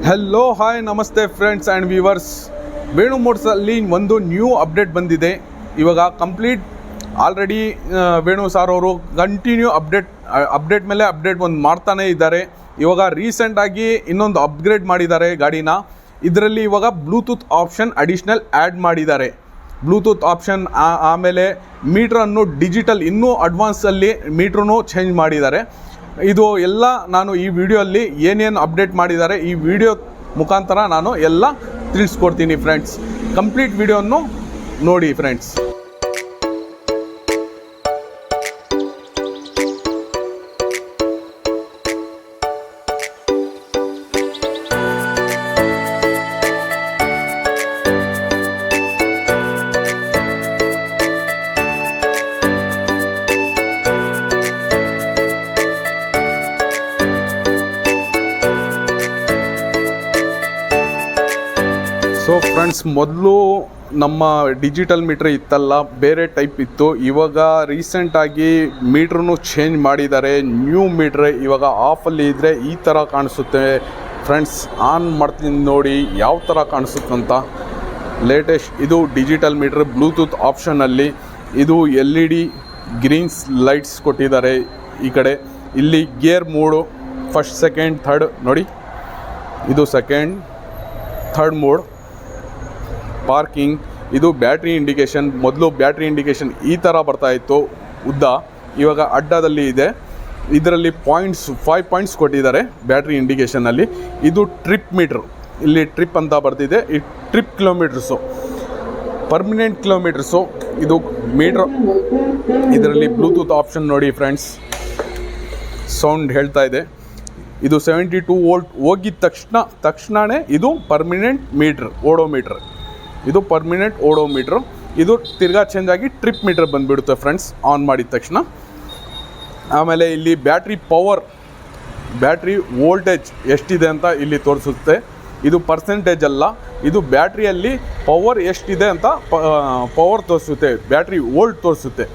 Hello hi ನಮಸ್ತೆ friends and viewers. Venu ಮೋಟರ್ಸಲ್ಲಿ ಒಂದು new update ಬಂದಿದೆ. ಇವಾಗ ಕಂಪ್ಲೀಟ್ ಆಲ್ರೆಡಿ ವೇಣು ಸಾರ್ ಅವರು ಕಂಟಿನ್ಯೂ ಅಪ್ಡೇಟ್ ಮೇಲೆ ಅಪ್ಡೇಟ್ ಒಂದು ಮಾಡ್ತಾನೇ ಇದ್ದಾರೆ. ಇವಾಗ ರೀಸೆಂಟಾಗಿ ಇನ್ನೊಂದು ಅಪ್ಗ್ರೇಡ್ ಮಾಡಿದ್ದಾರೆ ಗಾಡಿನ. ಇದರಲ್ಲಿ ಇವಾಗ ಬ್ಲೂಟೂತ್ ಆಪ್ಷನ್ ಅಡಿಷ್ನಲ್ ಆ್ಯಡ್ ಮಾಡಿದ್ದಾರೆ. ಬ್ಲೂಟೂತ್ ಆಪ್ಷನ್ ಆಮೇಲೆ ಮೀಟ್ರನ್ನು ಡಿಜಿಟಲ್ ಇನ್ನೂ ಅಡ್ವಾನ್ಸಲ್ಲಿ ಮೀಟ್ರನ್ನು ಚೇಂಜ್ ಮಾಡಿದ್ದಾರೆ. ಇದು ಎಲ್ಲ ನಾನು ಈ ವಿಡಿಯೋಲ್ಲಿ ಏನೇನು ಅಪ್ಡೇಟ್ ಮಾಡಿದ್ದಾರೆ ಈ ವಿಡಿಯೋ ಮುಖಾಂತರ ನಾನು ಎಲ್ಲ ತಿಳಿಸ್ಕೊಡ್ತೀನಿ ಫ್ರೆಂಡ್ಸ್. ಕಂಪ್ಲೀಟ್ ವಿಡಿಯೋವನ್ನು ನೋಡಿ ಫ್ರೆಂಡ್ಸ್. ಸೊ ಫ್ರೆಂಡ್ಸ್, ಮೊದಲು ನಮ್ಮ ಡಿಜಿಟಲ್ ಮೀಟ್ರ್ ಇತ್ತಲ್ಲ, ಬೇರೆ ಟೈಪ್ ಇತ್ತು. ಇವಾಗ ರೀಸೆಂಟಾಗಿ ಮೀಟ್ರನ್ನು ಚೇಂಜ್ ಮಾಡಿದ್ದಾರೆ. ನ್ಯೂ ಮೀಟ್ರ್ ಇವಾಗ ಆಫಲ್ಲಿ ಇದ್ದರೆ ಈ ಥರ ಕಾಣಿಸುತ್ತೆ ಫ್ರೆಂಡ್ಸ್. ಆನ್ ಮಾಡ್ತೀನಿ ನೋಡಿ ಯಾವ ಥರ ಕಾಣಿಸುತ್ತಂತ. ಲೇಟೆಸ್ಟ್ ಇದು ಡಿಜಿಟಲ್ ಮೀಟ್ರ್ ಬ್ಲೂಟೂತ್ ಆಪ್ಷನಲ್ಲಿ. ಇದು LED ಗ್ರೀನ್ಸ್ ಲೈಟ್ಸ್ ಕೊಟ್ಟಿದ್ದಾರೆ. ಈ ಕಡೆ ಇಲ್ಲಿ gear mode first, second, third ನೋಡಿ. ಇದು ಸೆಕೆಂಡ್, ಥರ್ಡ್ ಮೋಡ್. ಪಾರ್ಕಿಂಗ್, ಇದು ಬ್ಯಾಟ್ರಿ ಇಂಡಿಕೇಷನ್. ಮೊದಲು ಬ್ಯಾಟ್ರಿ ಇಂಡಿಕೇಷನ್ ಈ ಥರ ಬರ್ತಾಯಿತ್ತು ಉದ್ದ, ಇವಾಗ ಅಡ್ಡದಲ್ಲಿ ಇದೆ. ಇದರಲ್ಲಿ 5 ಪಾಯಿಂಟ್ಸ್ ಕೊಟ್ಟಿದ್ದಾರೆ ಬ್ಯಾಟ್ರಿ ಇಂಡಿಕೇಷನಲ್ಲಿ. ಇದು ಟ್ರಿಪ್ ಮೀಟ್ರ್, ಇಲ್ಲಿ ಟ್ರಿಪ್ ಅಂತ ಬರ್ತಿದೆ. ಈ ಟ್ರಿಪ್ ಕಿಲೋಮೀಟರ್ಸು, ಪರ್ಮನೆಂಟ್ ಕಿಲೋಮೀಟರ್ಸು ಇದು ಮೀಟ್ರ್. ಇದರಲ್ಲಿ ಬ್ಲೂಟೂತ್ ಆಪ್ಷನ್ ನೋಡಿ ಫ್ರೆಂಡ್ಸ್, ಸೌಂಡ್ ಹೇಳ್ತಾ ಇದೆ. ಇದು 72 ವೋಲ್ಟ್ ಹೋಗಿದ ತಕ್ಷಣವೇ ಇದು ಪರ್ಮನೆಂಟ್ ಮೀಟ್ರ್, ಓಡೋಮೀಟ್ರ್. ಇದು ಪರ್ಮನೆಂಟ್ ಓಡೋಮೀಟ್ರು. ಇದು ತಿರ್ಗಾ ಚೇಂಜ್ ಆಗಿ ಟ್ರಿಪ್ ಮೀಟ್ರ್ ಬಂದುಬಿಡುತ್ತೆ ಫ್ರೆಂಡ್ಸ್ ಆನ್ ಮಾಡಿದ ತಕ್ಷಣ. ಆಮೇಲೆ ಇಲ್ಲಿ ಬ್ಯಾಟ್ರಿ ಪವರ್, ಬ್ಯಾಟ್ರಿ ವೋಲ್ಟೇಜ್ ಎಷ್ಟಿದೆ ಅಂತ ಇಲ್ಲಿ ತೋರಿಸುತ್ತೆ. ಇದು ಪರ್ಸೆಂಟೇಜ್ ಅಲ್ಲ, ಇದು ಬ್ಯಾಟ್ರಿಯಲ್ಲಿ ಪವರ್ ಎಷ್ಟಿದೆ ಅಂತ ಪವರ್ ತೋರಿಸುತ್ತೆ. ಬ್ಯಾಟ್ರಿ ವೋಲ್ಟ್ ತೋರಿಸುತ್ತೆ.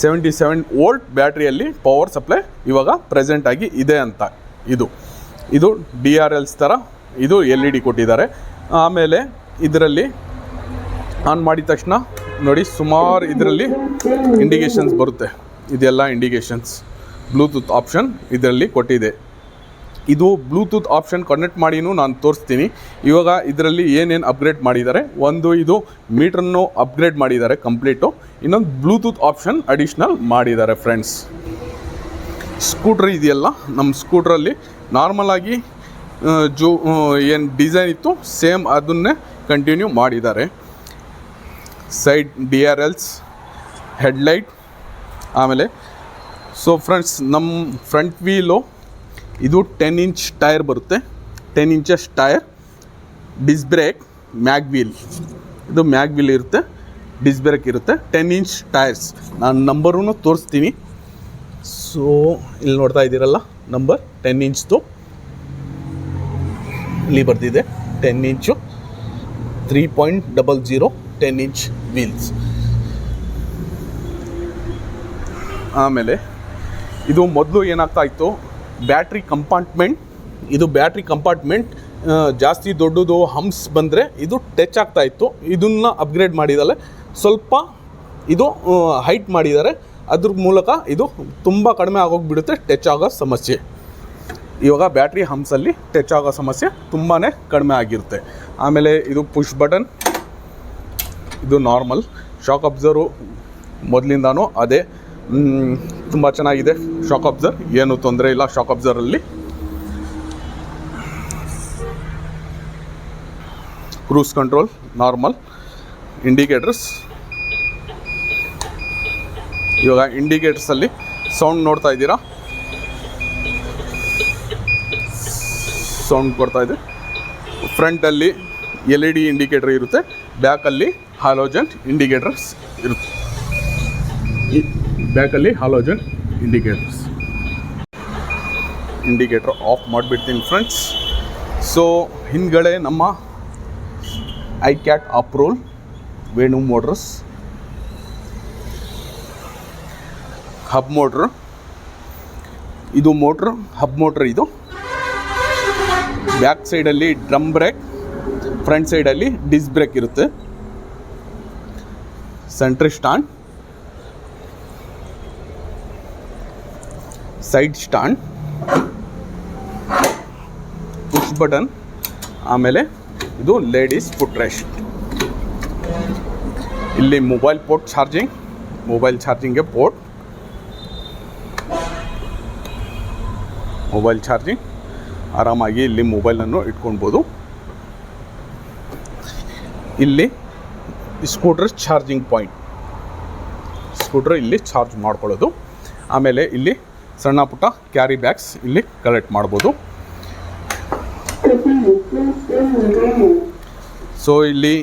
77 ವೋಲ್ಟ್ ಬ್ಯಾಟ್ರಿಯಲ್ಲಿ ಪವರ್ ಸಪ್ಲೈ ಇವಾಗ ಪ್ರೆಸೆಂಟಾಗಿ ಇದೆ ಅಂತ. ಇದು DRLs ಥರ ಇದು LED ಕೊಟ್ಟಿದ್ದಾರೆ. ಆಮೇಲೆ ಇದರಲ್ಲಿ ಆನ್ ಮಾಡಿದ ತಕ್ಷಣ ನೋಡಿ ಸುಮಾರು ಇದರಲ್ಲಿ ಇಂಡಿಕೇಷನ್ಸ್ ಬರುತ್ತೆ. ಇದೆಲ್ಲ ಇಂಡಿಕೇಷನ್ಸ್ ಬ್ಲೂಟೂತ್ ಆಪ್ಷನ್ ಇದರಲ್ಲಿ ಕೊಟ್ಟಿದೆ. ಇದು ಬ್ಲೂಟೂತ್ ಆಪ್ಷನ್ ಕನೆಕ್ಟ್ ಮಾಡಿನೂ ನಾನು ತೋರಿಸ್ತೀನಿ. ಇವಾಗ ಇದರಲ್ಲಿ ಏನೇನು ಅಪ್ಗ್ರೇಡ್ ಮಾಡಿದ್ದಾರೆ, ಒಂದು ಇದು ಮೀಟ್ರನ್ನು ಅಪ್ಗ್ರೇಡ್ ಮಾಡಿದ್ದಾರೆ ಕಂಪ್ಲೀಟು. ಇನ್ನೊಂದು ಬ್ಲೂಟೂತ್ ಆಪ್ಷನ್ ಅಡಿಷ್ನಲ್ ಮಾಡಿದ್ದಾರೆ ಫ್ರೆಂಡ್ಸ್. ಸ್ಕೂಟ್ರ್ ಇದೆಯಲ್ಲ, ನಮ್ಮ ಸ್ಕೂಟ್ರಲ್ಲಿ ನಾರ್ಮಲಾಗಿ ಏನು ಡಿಸೈನ್ ಇತ್ತು ಸೇಮ್ ಅದನ್ನೇ ಕಂಟಿನ್ಯೂ ಮಾಡಿದ್ದಾರೆ. Side DRLs, headlight. ಆಮೇಲೆ ಸೊ ಫ್ರೆಂಡ್ಸ್, ನಮ್ಮ ಫ್ರಂಟ್ ವೀಲು ಇದು 10 ಇಂಚ್ ಟೈರ್ ಬರುತ್ತೆ. 10 ಇಂಚಸ್ ಟೈರ್, ಡಿಸ್ ಬ್ರೇಕ್, ಮ್ಯಾಗ್ ವೀಲ್. ಇದು ಮ್ಯಾಗ್ ವೀಲ್ ಇರುತ್ತೆ, ಡಿಸ್ ಬ್ರೇಕ್ ಇರುತ್ತೆ. 10 ಇಂಚ್ ಟೈರ್ಸ್. ನಾನು ನಂಬರೂ ತೋರಿಸ್ತೀನಿ. ಸೊ ಇಲ್ಲಿ ನೋಡ್ತಾ ಇದ್ದೀರಲ್ಲ ನಂಬರ್ 10 ಇಂಚ್ದು ಇಲ್ಲಿ ಬರ್ತಿದೆ. 10 ಇಂಚು 3.00 10 ಇಂಚ್ ವೀಲ್ಸ್. ಆಮೇಲೆ ಇದು ಮೊದಲು ಏನಾಗ್ತಾ ಇತ್ತು, ಬ್ಯಾಟ್ರಿ ಕಂಪಾರ್ಟ್ಮೆಂಟ್. ಇದು ಬ್ಯಾಟ್ರಿ ಕಂಪಾರ್ಟ್ಮೆಂಟ್ ಜಾಸ್ತಿ ದೊಡ್ಡದು ಹಂಪ್ಸ್ ಬಂದರೆ ಇದು ಟಚ್ ಆಗ್ತಾ ಇತ್ತು. ಇದನ್ನು ಅಪ್ಗ್ರೇಡ್ ಮಾಡಿದರೆ ಸ್ವಲ್ಪ ಇದು ಹೈಟ್ ಮಾಡಿದ್ದಾರೆ. ಅದ್ರ ಮೂಲಕ ಇದು ತುಂಬ ಕಡಿಮೆ ಆಗೋಗ್ಬಿಡುತ್ತೆ ಟಚ್ ಆಗೋ ಸಮಸ್ಯೆ. ಇವಾಗ ಬ್ಯಾಟ್ರಿ ಹಂಪ್ಸಲ್ಲಿ ಟಚ್ ಆಗೋ ಸಮಸ್ಯೆ ತುಂಬಾ ಕಡಿಮೆ ಆಗಿರುತ್ತೆ. ಆಮೇಲೆ ಇದು ಪುಷ್ ಬಟನ್, ಇದು ನಾರ್ಮಲ್. ಶಾಕ್ ಅಬ್ಸರ್ವು ಮೊದಲಿಂದಾನು ಅದೇ, ತುಂಬ ಚೆನ್ನಾಗಿದೆ ಶಾಕ್ ಅಬ್ಸರ್, ಏನು ತೊಂದರೆ ಇಲ್ಲ ಶಾಕ್ ಅಬ್ಸರಲ್ಲಿ. Cruise control normal. ಇಂಡಿಕೇಟರ್ಸ್, ಇವಾಗ ಇಂಡಿಕೇಟರ್ಸಲ್ಲಿ ಸೌಂಡ್ ನೋಡ್ತಾ ಇದ್ದೀರಾ, ಸೌಂಡ್ ಕೊಡ್ತಾ ಇದೆ. ಫ್ರಂಟಲ್ಲಿ LED ಇಂಡಿಕೇಟರ್ ಇರುತ್ತೆ, ಬ್ಯಾಕಲ್ಲಿ ಹಾಲೋಜನ್ ಇಂಡಿಕೇಟರ್ಸ್ ಇರುತ್ತೆ. ಬ್ಯಾಕಲ್ಲಿ ಹಾಲೋಜನ್ ಇಂಡಿಕೇಟರ್ ಆಫ್ ಮಾಡಿಬಿಡ್ತೀನಿ ಫ್ರೆಂಡ್ಸ್. ಸೊ ಹಿಂದ್ಗಡೆ ನಮ್ಮ iCat approval Venu motors hub motor. ಇದು ಮೋಟ್ರ್, ಹಬ್ ಮೋಟ್ರ್. ಇದು ಬ್ಯಾಕ್ ಸೈಡಲ್ಲಿ ಡ್ರಮ್ ಬ್ರೇಕ್, ಫ್ರಂಟ್ ಸೈಡಲ್ಲಿ ಡಿಸ್ಕ್ ಬ್ರೇಕ್ ಇರುತ್ತೆ. Centre stand, side stand, push button, ಆಮೇಲೆ ಇದು ಲೇಡೀಸ್ ಫುಟ್ ರೆಸ್ಟ್. ಇಲ್ಲಿ ಮೊಬೈಲ್ ಪೋರ್ಟ್ ಚಾರ್ಜಿಂಗ್, ಮೊಬೈಲ್ ಚಾರ್ಜಿಂಗ್ಗೆ ಪೋರ್ಟ್, ಮೊಬೈಲ್ ಚಾರ್ಜಿಂಗ್ ಆರಾಮಾಗಿ ಇಲ್ಲಿ ಮೊಬೈಲನ್ನು ಇಟ್ಕೊಳ್ಬೋದು. ಇಲ್ಲಿ ಸ್ಕೂಟರ್ ಚಾರ್ಜಿಂಗ್ ಪಾಯಿಂಟ್, ಸ್ಕೂಟ್ರ್ ಇಲ್ಲಿ ಚಾರ್ಜ್ ಮಾಡ್ಕೊಳ್ಳೋದು. ಆಮೇಲೆ ಇಲ್ಲಿ ಸಣ್ಣ ಪುಟ್ಟ ಕ್ಯಾರಿ ಬ್ಯಾಗ್ಸ್ ಇಲ್ಲಿ ಕಲೆಕ್ಟ್ ಮಾಡ್ಬೋದು. ಸೊ ಇಲ್ಲಿ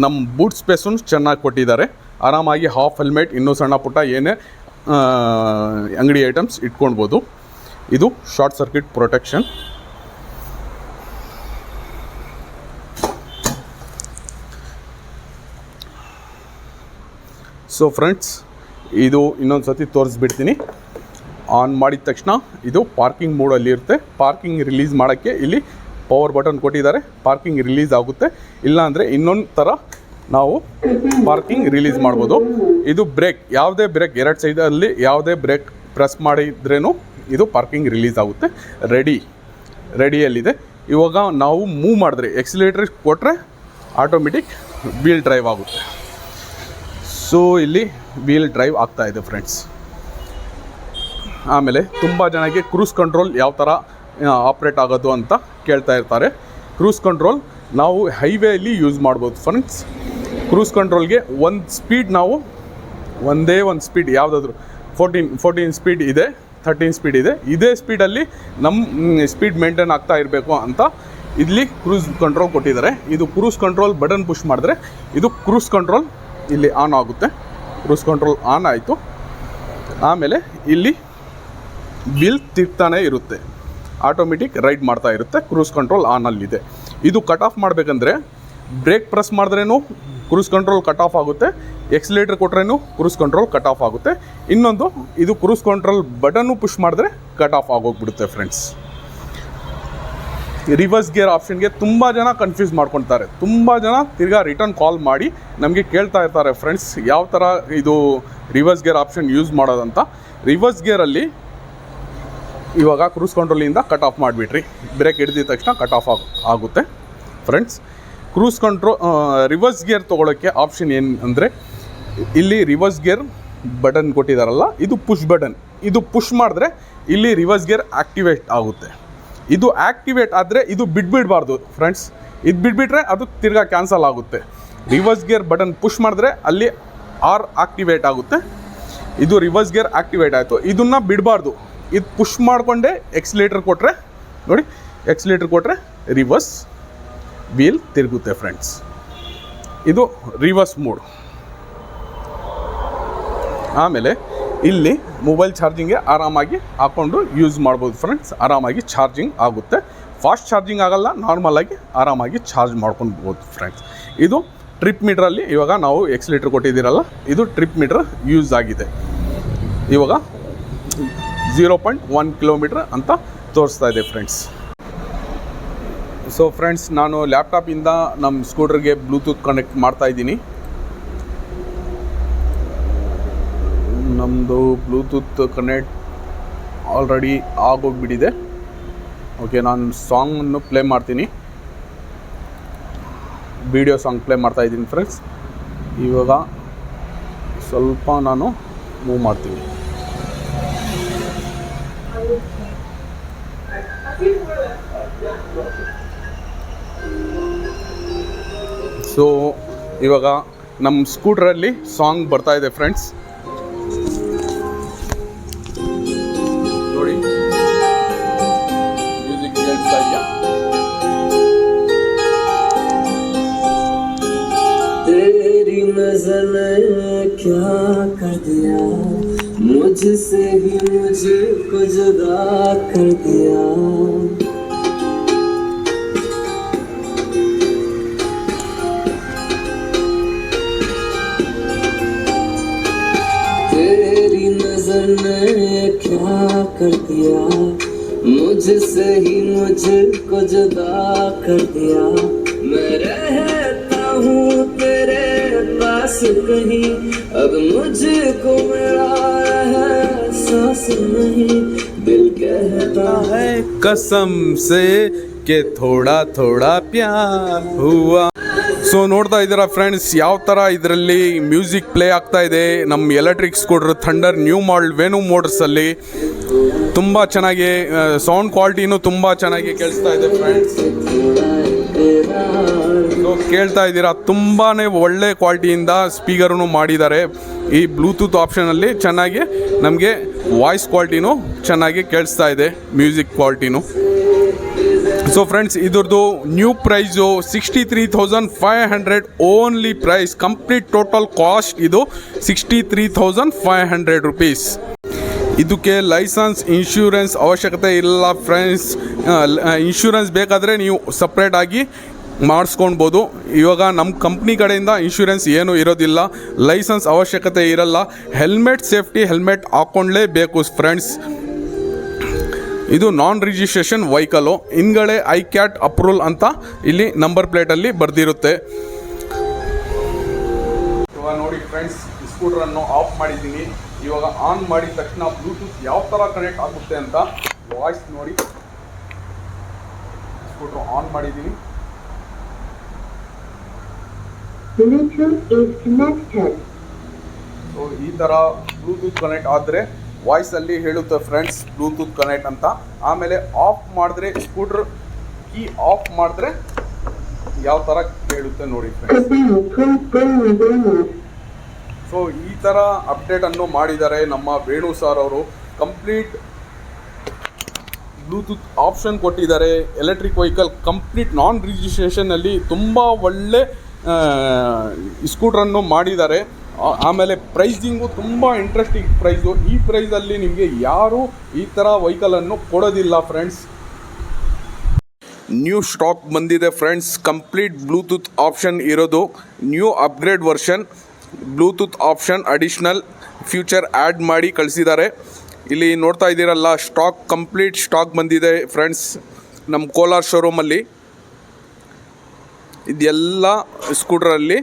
ನಮ್ಮ ಬೂಟ್ ಸ್ಪೇಸನ್ನು ಚೆನ್ನಾಗಿ ಕೊಟ್ಟಿದ್ದಾರೆ. ಆರಾಮಾಗಿ ಹಾಫ್ ಹೆಲ್ಮೆಟ್, ಇನ್ನೂ ಸಣ್ಣ ಪುಟ್ಟ ಏನೇ ಅಂಗಡಿ ಐಟಮ್ಸ್ ಇಟ್ಕೊಳ್ಬೋದು. ಇದು short circuit protection. So friends, ಇದು ಇನ್ನೊಂದು ಸತಿ ತೋರಿಸ್ಬಿಡ್ತೀನಿ. ಆನ್ ಮಾಡಿದ ತಕ್ಷಣ ಇದು ಪಾರ್ಕಿಂಗ್ ಮೋಡಲ್ಲಿ ಇರುತ್ತೆ. ಪಾರ್ಕಿಂಗ್ ರಿಲೀಸ್ ಮಾಡೋಕ್ಕೆ ಇಲ್ಲಿ ಪವರ್ ಬಟನ್ ಕೊಟ್ಟಿದ್ದಾರೆ. ಪಾರ್ಕಿಂಗ್ ರಿಲೀಸ್ ಆಗುತ್ತೆ, ಇಲ್ಲಾಂದರೆ ಇನ್ನೊಂದು ಥರ ನಾವು ಪಾರ್ಕಿಂಗ್ ರಿಲೀಸ್ ಮಾಡ್ಬೋದು. ಇದು ಬ್ರೇಕ್, ಯಾವುದೇ ಬ್ರೇಕ್ ಎರಡು ಸೈಡಲ್ಲಿ ಯಾವುದೇ ಬ್ರೇಕ್ ಪ್ರೆಸ್ ಮಾಡಿದ್ರೂ ಇದು ಪಾರ್ಕಿಂಗ್ ರಿಲೀಸ್ ಆಗುತ್ತೆ. ರೆಡಿಯಲ್ಲಿದೆ. ಇವಾಗ ನಾವು ಮೂವ್ ಮಾಡಿದ್ರೆ, ಎಕ್ಸಿಲೇಟರ್ ಕೊಟ್ಟರೆ ಆಟೋಮೆಟಿಕ್ ವೀಲ್ ಡ್ರೈವ್ ಆಗುತ್ತೆ. ಸೊ ಇಲ್ಲಿ ವೀಲ್ ಡ್ರೈವ್ ಆಗ್ತಾಯಿದೆ ಫ್ರೆಂಡ್ಸ್. ಆಮೇಲೆ ತುಂಬ ಜನಕ್ಕೆ ಕ್ರೂಸ್ ಕಂಟ್ರೋಲ್ ಯಾವ ಥರ ಆಪ್ರೇಟ್ ಆಗೋದು ಅಂತ ಕೇಳ್ತಾ ಇರ್ತಾರೆ. ಕ್ರೂಸ್ ಕಂಟ್ರೋಲ್ ನಾವು ಹೈವೇಯಲ್ಲಿ ಯೂಸ್ ಮಾಡ್ಬೋದು ಫ್ರೆಂಡ್ಸ್. ಕ್ರೂಸ್ ಕಂಟ್ರೋಲ್ಗೆ ಒಂದು ಸ್ಪೀಡ್, ನಾವು ಒಂದೇ ಒಂದು ಸ್ಪೀಡ್, ಯಾವುದಾದ್ರೂ 14 ಸ್ಪೀಡ್ ಇದೆ, 13 ಸ್ಪೀಡ್ ಇದೆ, ಇದೇ ಸ್ಪೀಡಲ್ಲಿ ನಮ್ಮ ಸ್ಪೀಡ್ ಮೇಂಟೈನ್ ಆಗ್ತಾ ಇರಬೇಕು ಅಂತ ಇಲ್ಲಿ ಕ್ರೂಸ್ ಕಂಟ್ರೋಲ್ ಕೊಟ್ಟಿದ್ದಾರೆ. ಇದು ಕ್ರೂಸ್ ಕಂಟ್ರೋಲ್ ಬಟನ್ ಪುಷ್ ಮಾಡಿದ್ರೆ ಇದು ಕ್ರೂಸ್ ಕಂಟ್ರೋಲ್ ಇಲ್ಲಿ ಆನ್ ಆಗುತ್ತೆ. ಕ್ರೂಸ್ ಕಂಟ್ರೋಲ್ ಆನ್ ಆಯಿತು. ಆಮೇಲೆ ಇಲ್ಲಿ ವೀಲ್ ತಿರ್ತಾನೆ ಇರುತ್ತೆ, ಆಟೋಮೆಟಿಕ್ ರೈಡ್ ಮಾಡ್ತಾ ಇರುತ್ತೆ. ಕ್ರೂಸ್ ಕಂಟ್ರೋಲ್ ಆನಲ್ಲಿದೆ. ಇದು ಕಟ್ ಆಫ್ ಮಾಡಬೇಕಂದ್ರೆ ಬ್ರೇಕ್ ಪ್ರೆಸ್ ಮಾಡಿದ್ರೂ ಕ್ರೂಸ್ ಕಂಟ್ರೋಲ್ ಕಟ್ ಆಫ್ ಆಗುತ್ತೆ, ಎಕ್ಸಿಲೇಟರ್ ಕೊಟ್ರೇನು ಕ್ರೂಸ್ ಕಂಟ್ರೋಲ್ ಕಟ್ ಆಫ್ ಆಗುತ್ತೆ. ಇನ್ನೊಂದು, ಇದು ಕ್ರೂಸ್ ಕಂಟ್ರೋಲ್ ಬಟನ್ನು ಪುಷ್ ಮಾಡಿದ್ರೆ ಕಟ್ ಆಫ್ ಆಗೋಗ್ಬಿಡುತ್ತೆ ಫ್ರೆಂಡ್ಸ್. ರಿವರ್ಸ್ ಗೇರ್ ಆಪ್ಷನ್ಗೆ ತುಂಬ ಜನ ಕನ್ಫ್ಯೂಸ್ ಮಾಡ್ಕೊತಾರೆ. ತುಂಬ ಜನ ತಿರ್ಗಾ ರಿಟರ್ನ್ ಕಾಲ್ ಮಾಡಿ ನಮಗೆ ಕೇಳ್ತಾ ಇರ್ತಾರೆ ಫ್ರೆಂಡ್ಸ್, ಯಾವ ಥರ ಇದು ರಿವರ್ಸ್ ಗೇರ್ ಆಪ್ಷನ್ ಯೂಸ್ ಮಾಡೋದಂತ. ರಿವರ್ಸ್ ಗೇರಲ್ಲಿ ಇವಾಗ ಕ್ರೂಸ್ ಕಂಟ್ರೋಲಿಂದ ಕಟ್ ಆಫ್ ಮಾಡಿಬಿಟ್ರಿ, ಬ್ರೇಕ್ ಹಿಡಿದಿದ ತಕ್ಷಣ ಕಟ್ ಆಫ್ ಆಗುತ್ತೆ friends. Cruise control reverse gear ತೊಗೊಳೋಕ್ಕೆ ಆಪ್ಷನ್ ಏನು ಅಂದರೆ, ಇಲ್ಲಿ ರಿವರ್ಸ್ ಗೇರ್ ಬಟನ್ ಕೊಟ್ಟಿದ್ದಾರಲ್ಲ, ಇದು ಪುಷ್ ಬಟನ್. ಇದು ಪುಷ್ ಮಾಡಿದ್ರೆ ಇಲ್ಲಿ ರಿವರ್ಸ್ ಗೇರ್ ಆ್ಯಕ್ಟಿವೇಟ್ ಆಗುತ್ತೆ. ಇದು ಆ್ಯಕ್ಟಿವೇಟ್ ಆದರೆ ಇದು ಬಿಡಬಾರ್ದು ಫ್ರೆಂಡ್ಸ್. ಇದು ಬಿಟ್ಬಿಟ್ರೆ ಅದು ತಿರ್ಗಾ ಕ್ಯಾನ್ಸಲ್ ಆಗುತ್ತೆ. ರಿವರ್ಸ್ ಗೇರ್ ಬಟನ್ ಪುಷ್ ಮಾಡಿದ್ರೆ ಅಲ್ಲಿ ಆಕ್ಟಿವೇಟ್ ಆಗುತ್ತೆ. ಇದು ರಿವರ್ಸ್ ಗೇರ್ ಆ್ಯಕ್ಟಿವೇಟ್ ಆಯಿತು, ಇದನ್ನು ಬಿಡಬಾರ್ದು. ಇದು ಪುಷ್ ಮಾಡಿಕೊಂಡೆ ಎಕ್ಸಿಲೇಟರ್ ಕೊಟ್ಟರೆ, ನೋಡಿ ಎಕ್ಸಿಲೇಟರ್ ಕೊಟ್ಟರೆ ರಿವರ್ಸ್ ವೀಲ್ ತಿರುಗುತ್ತೆ ಫ್ರೆಂಡ್ಸ್. ಇದು ರಿವರ್ಸ್ ಮೋಡ್. ಆಮೇಲೆ ಇಲ್ಲಿ ಮೊಬೈಲ್ ಚಾರ್ಜಿಂಗ್ಗೆ ಆರಾಮಾಗಿ ಹಾಕ್ಕೊಂಡು ಯೂಸ್ ಮಾಡ್ಬೋದು ಫ್ರೆಂಡ್ಸ್. ಆರಾಮಾಗಿ ಚಾರ್ಜಿಂಗ್ ಆಗುತ್ತೆ. ಫಾಸ್ಟ್ ಚಾರ್ಜಿಂಗ್ ಆಗೋಲ್ಲ, ನಾರ್ಮಲಾಗಿ ಆರಾಮಾಗಿ ಚಾರ್ಜ್ ಮಾಡ್ಕೊಳ್ಬೋದು ಫ್ರೆಂಡ್ಸ್. ಇದು ಟ್ರಿಪ್ ಮೀಟ್ರಲ್ಲಿ ಇವಾಗ ನಾವು ಎಕ್ಸಿಲೇಟರ್ ಕೊಟ್ಟಿದ್ದೀರಲ್ಲ, ಇದು ಟ್ರಿಪ್ ಮೀಟ್ರ್ ಯೂಸ್ ಆಗಿದೆ. ಇವಾಗ 0.1 ಕಿಲೋಮೀಟ್ರ್ ಅಂತ ತೋರಿಸ್ತಾ ಇದೆ ಫ್ರೆಂಡ್ಸ್. ಸೊ ಫ್ರೆಂಡ್ಸ್, ನಾನು ಲ್ಯಾಪ್ಟಾಪಿಂದ ನಮ್ಮ ಸ್ಕೂಟರ್ಗೆ ಬ್ಲೂಟೂತ್ ಕನೆಕ್ಟ್ ಮಾಡ್ತಾಯಿದ್ದೀನಿ. ನಮ್ಮದು ಬ್ಲೂಟೂತ್ ಕನೆಕ್ಟ್ ಆಲ್ರೆಡಿ ಆಗೋಗ್ಬಿಟ್ಟಿದೆ. ಓಕೆ, ನಾನು ಸಾಂಗನ್ನು ಪ್ಲೇ ಮಾಡ್ತೀನಿ, ವಿಡಿಯೋ ಸಾಂಗ್ ಪ್ಲೇ ಮಾಡ್ತಾಯಿದ್ದೀನಿ ಫ್ರೆಂಡ್ಸ್. ಇವಾಗ ಸ್ವಲ್ಪ ನಾನು ಮೂವ್ ಮಾಡ್ತೀನಿ. ಸೊ ಇವಾಗ ನಮ್ಮ ಸ್ಕೂಟ್ರಲ್ಲಿ ಸಾಂಗ್ ಬರ್ತಾಯಿದೆ ಫ್ರೆಂಡ್ಸ್. ನೋಡಿ, ಮ್ಯೂಸಿಕ್ ಕೇಳಿಸ್ತಾ ಇದೆಯಾ? तेरी नज़र ने क्या कर दिया, मुझसे ही मुझको जुदा कर दिया. तेरी नज़र ने क्या कर दिया, मुझ मुझसे ही मुझको जुदा कर दिया मैं रहता हूँ तेरे पास कहीं अब मुझको मेरा एहसास नहीं दिल कहता है कसम से के ಥೋಡಾ ಥೋಡಾ ಪ್ಯಾರ್ ಹುವಾ. ಸೊ ನೋಡ್ತಾ ಇದ್ದೀರಾ ಫ್ರೆಂಡ್ಸ್ ಯಾವ ಥರ ಇದರಲ್ಲಿ ಮ್ಯೂಸಿಕ್ ಪ್ಲೇ ಆಗ್ತಾ ಇದೆ ನಮ್ಮ electric scooter thunder new model Venu ಮೋಟರ್ಸಲ್ಲಿ. ತುಂಬ ಚೆನ್ನಾಗಿ ಸೌಂಡ್ ಕ್ವಾಲಿಟಿನೂ ತುಂಬ ಚೆನ್ನಾಗಿ ಕೇಳಿಸ್ತಾ ಇದೆ ಫ್ರೆಂಡ್ಸ್. ಸೊ ಕೇಳ್ತಾ ಇದ್ದೀರಾ ತುಂಬಾ ಒಳ್ಳೆ ಕ್ವಾಲಿಟಿಯಿಂದ ಸ್ಪೀಕರನ್ನು ಮಾಡಿದ್ದಾರೆ. ಈ ಬ್ಲೂಟೂತ್ ಆಪ್ಷನಲ್ಲಿ ಚೆನ್ನಾಗಿ ನಮಗೆ ವಾಯ್ಸ್ ಕ್ವಾಲಿಟಿನೂ ಚೆನ್ನಾಗಿ ಕೇಳಿಸ್ತಾ ಇದೆ, ಮ್ಯೂಸಿಕ್ ಕ್ವಾಲಿಟಿನೂ. ಸೊ ಫ್ರೆಂಡ್ಸ್ ಇದ್ರದ್ದು new price 63,500 only price. Complete total cost ಇದು 63,500 rupees. ಇದಕ್ಕೆ ಲೈಸೆನ್ಸ್ ಇನ್ಶೂರೆನ್ಸ್ ಅವಶ್ಯಕತೆ ಇಲ್ಲ ಫ್ರೆಂಡ್ಸ್. ಇನ್ಶೂರೆನ್ಸ್ ಬೇಕಾದರೆ ನೀವು ಸಪ್ರೇಟಾಗಿ ಮಾಡಿಸ್ಕೊಳ್ಬೋದು. ಇವಾಗ ನಮ್ಮ ಕಂಪ್ನಿ ಕಡೆಯಿಂದ ಇನ್ಶೂರೆನ್ಸ್ ಏನೂ ಇರೋದಿಲ್ಲ, ಲೈಸೆನ್ಸ್ ಅವಶ್ಯಕತೆ ಇರಲ್ಲ. ಹೆಲ್ಮೆಟ್ ಸೇಫ್ಟಿ ಹೆಲ್ಮೆಟ್ ಹಾಕ್ಕೊಳ್ಳೇಬೇಕು ಫ್ರೆಂಡ್ಸ್. ಇದು ನಾನ್ ರಿಜಿಸ್ಟ್ರೇಷನ್ ವೆಹಿಕಲು. ಹಿಂದ್ಗಡೆ ಐಕ್ಯಾಟ್ ಅಪ್ರೂವಲ್ ಅಂತ ಇಲ್ಲಿ ನಂಬರ್ ಪ್ಲೇಟಲ್ಲಿ ಬರೆದಿರುತ್ತೆ. ಇವಾಗ ನೋಡಿ ಫ್ರೆಂಡ್ಸ್, ಸ್ಕೂಟ್ರನ್ನು ಆಫ್ ಮಾಡಿದ್ದೀನಿ. ಇವಾಗ ಆನ್ ಮಾಡಿದ ತಕ್ಷಣ ಬ್ಲೂಟೂತ್ ಯಾವ ಥರ ಕನೆಕ್ಟ್ ಆಗುತ್ತೆ ಅಂತ ವಾಯ್ಸ್ ನೋಡಿ. ಸ್ಕೂಟ್ರ್ ಆನ್ ಮಾಡಿದ್ದೀನಿ. ಸೊ ಈ ಥರ ಬ್ಲೂಟೂತ್ ಕನೆಕ್ಟ್ ಆದರೆ ವಾಯ್ಸಲ್ಲಿ ಹೇಳುತ್ತೆ ಫ್ರೆಂಡ್ಸ್ ಬ್ಲೂಟೂತ್ ಕನೆಕ್ಟ್ ಅಂತ. ಆಮೇಲೆ ಆಫ್ ಮಾಡಿದ್ರೆ ಸ್ಕೂಟ್ರ್ ಕೀ ಆಫ್ ಮಾಡಿದ್ರೆ ಯಾವ ಥರ ಹೇಳುತ್ತೆ ನೋಡಿ ಫ್ರೆಂಡ್ಸ್. ಸೊ ಈ ಥರ ಅಪ್ಡೇಟನ್ನು ಮಾಡಿದ್ದಾರೆ ನಮ್ಮ ವೇಣು ಸರ್ ಅವರು. ಕಂಪ್ಲೀಟ್ ಬ್ಲೂಟೂತ್ ಆಪ್ಷನ್ ಕೊಟ್ಟಿದ್ದಾರೆ. ಎಲೆಕ್ಟ್ರಿಕ್ ವೆಹಿಕಲ್ ಕಂಪ್ಲೀಟ್ ನಾನ್ ರಿಜಿಸ್ಟ್ರೇಷನಲ್ಲಿ ತುಂಬ ಒಳ್ಳೆ ಸ್ಕೂಟ್ರನ್ನು ಮಾಡಿದ್ದಾರೆ. ಆಮೇಲೆ ಪ್ರೈಸಿಂಗು ತುಂಬ ಇಂಟ್ರೆಸ್ಟಿಂಗ್ ಪ್ರೈಸು. ಈ ಪ್ರೈಸಲ್ಲಿ ನಿಮಗೆ ಯಾರೂ ಈ ಥರ ವೆಹಿಕಲನ್ನು ಕೊಡೋದಿಲ್ಲ ಫ್ರೆಂಡ್ಸ್. ನ್ಯೂ ಸ್ಟಾಕ್ ಬಂದಿದೆ ಫ್ರೆಂಡ್ಸ್. ಕಂಪ್ಲೀಟ್ ಬ್ಲೂಟೂತ್ ಆಪ್ಷನ್ ಇರೋದು. New upgrade version Bluetooth option additional future add ಮಾಡಿ ಕಳಿಸಿದ್ದಾರೆ. ಇಲ್ಲಿ ನೋಡ್ತಾ ಇದ್ದೀರಲ್ಲ, ಕಂಪ್ಲೀಟ್ ಸ್ಟಾಕ್ ಬಂದಿದೆ ಫ್ರೆಂಡ್ಸ್ ನಮ್ಮ ಕೋಲಾರ್ ಶೋರೂಮಲ್ಲಿ. ಇದೆಲ್ಲ ಸ್ಕೂಟ್ರಲ್ಲಿ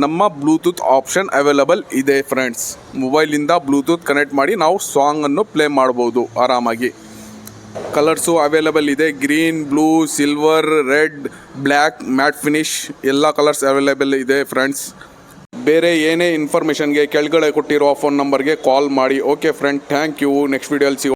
ನಮ್ಮ ಬ್ಲೂಟೂತ್ ಆಪ್ಷನ್ ಅವೈಲಬಲ್ ಇದೆ ಫ್ರೆಂಡ್ಸ್. ಮೊಬೈಲಿಂದ ಬ್ಲೂಟೂತ್ ಕನೆಕ್ಟ್ ಮಾಡಿ ನಾವು ಸಾಂಗನ್ನು ಪ್ಲೇ ಮಾಡ್ಬೋದು ಆರಾಮಾಗಿ. ಕಲರ್ಸು ಅವೈಲಬಲ್ ಇದೆ. Green, blue, silver, red, black, matte finish ಎಲ್ಲ ಕಲರ್ಸ್ ಅವೈಲಬಲ್ ಇದೆ ಫ್ರೆಂಡ್ಸ್. ಬೇರೆ ಏನೇ ಇನ್ಫಾರ್ಮೇಷನ್ಗೆ ಕೆಳಗಡೆ ಕೊಟ್ಟಿರೋ ಫೋನ್ ನಂಬರ್ಗೆ ಕಾಲ್ ಮಾಡಿ. Okay friend, thank you. Next ವಿಡಿಯೋಲಿ